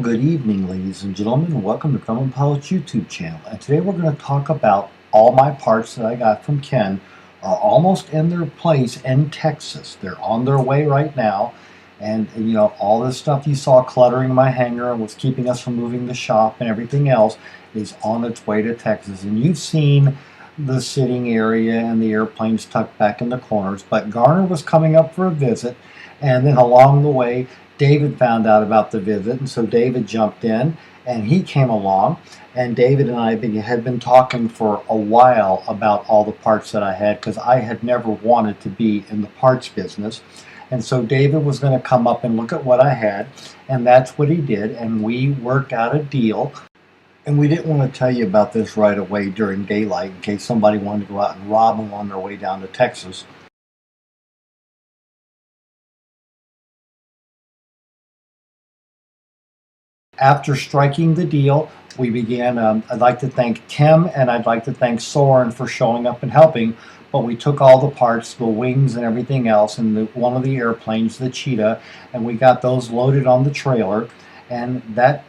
Good evening, ladies and gentlemen, and welcome to Grumman Pilot's YouTube channel. And today we're going to talk about all my parts that I got from Ken are almost in their place in Texas. They're on their way right now. And all this stuff you saw cluttering my hangar and was keeping us from moving the shop and everything else is on its way to Texas. And you've seen the sitting area and the airplanes tucked back in the corners. But Garner was coming up for a visit, and then along the way, David found out about the visit, and so David jumped in and he came along, and David and I had been talking for a while about all the parts that I had, because I had never wanted to be in the parts business. And so David was going to come up and look at what I had, and that's what he did, and we worked out a deal. And we didn't want to tell you about this right away during daylight in case somebody wanted to go out and rob them on their way down to Texas. After striking the deal, we began, I'd like to thank Tim and I'd like to thank Soren for showing up and helping, but we took all the parts, the wings and everything else, and one of the airplanes, the Cheetah, and we got those loaded on the trailer, and that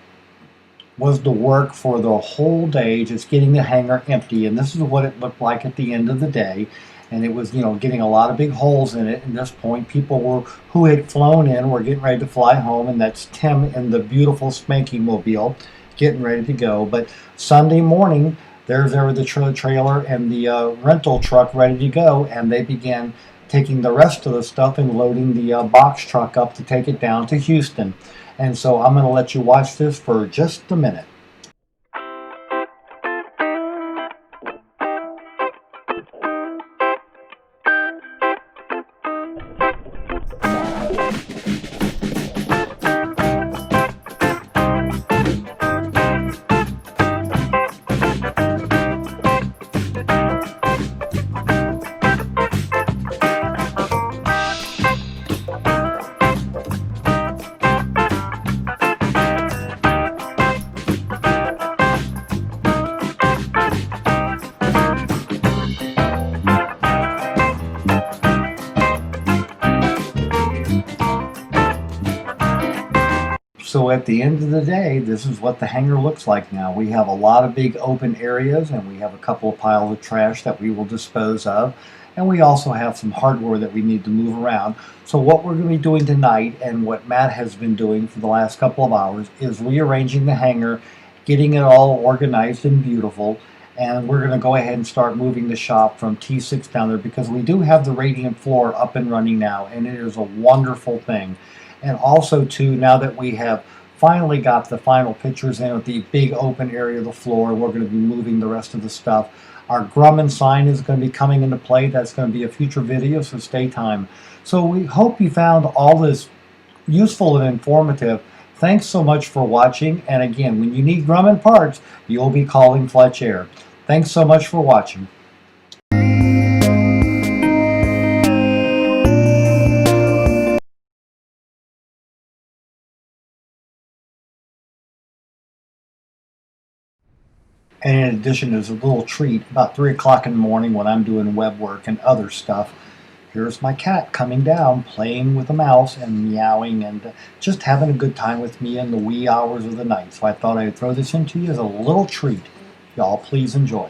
was the work for the whole day, just getting the hangar empty. And this is what it looked like at the end of the day. And it was, getting a lot of big holes in it. At this point, people who had flown in were getting ready to fly home, and that's Tim in the beautiful Spanky Mobile getting ready to go. But Sunday morning, there were the trailer and the rental truck ready to go, and they began taking the rest of the stuff and loading the box truck up to take it down to Houston. And so I'm going to let you watch this for just a minute. So at the end of the day, this is what the hangar looks like now. We have a lot of big open areas, and we have a couple of piles of trash that we will dispose of. And we also have some hardware that we need to move around. So what we're going to be doing tonight, and what Matt has been doing for the last couple of hours, is rearranging the hangar, getting it all organized and beautiful. And we're going to go ahead and start moving the shop from T6 down there, because we do have the radiant floor up and running now, and it is a wonderful thing. And also, too, now that we have finally got the final pictures in of the big open area of the floor, we're going to be moving the rest of the stuff. Our Grumman sign is going to be coming into play. That's going to be a future video, so stay tuned. So we hope you found all this useful and informative. Thanks so much for watching. And again, when you need Grumman parts, you'll be calling Fletchair. Thanks so much for watching. And in addition, as a little treat, about 3 o'clock in the morning when I'm doing web work and other stuff, here's my cat coming down, playing with a mouse and meowing and just having a good time with me in the wee hours of the night. So I thought I'd throw this into you as a little treat. Y'all please enjoy.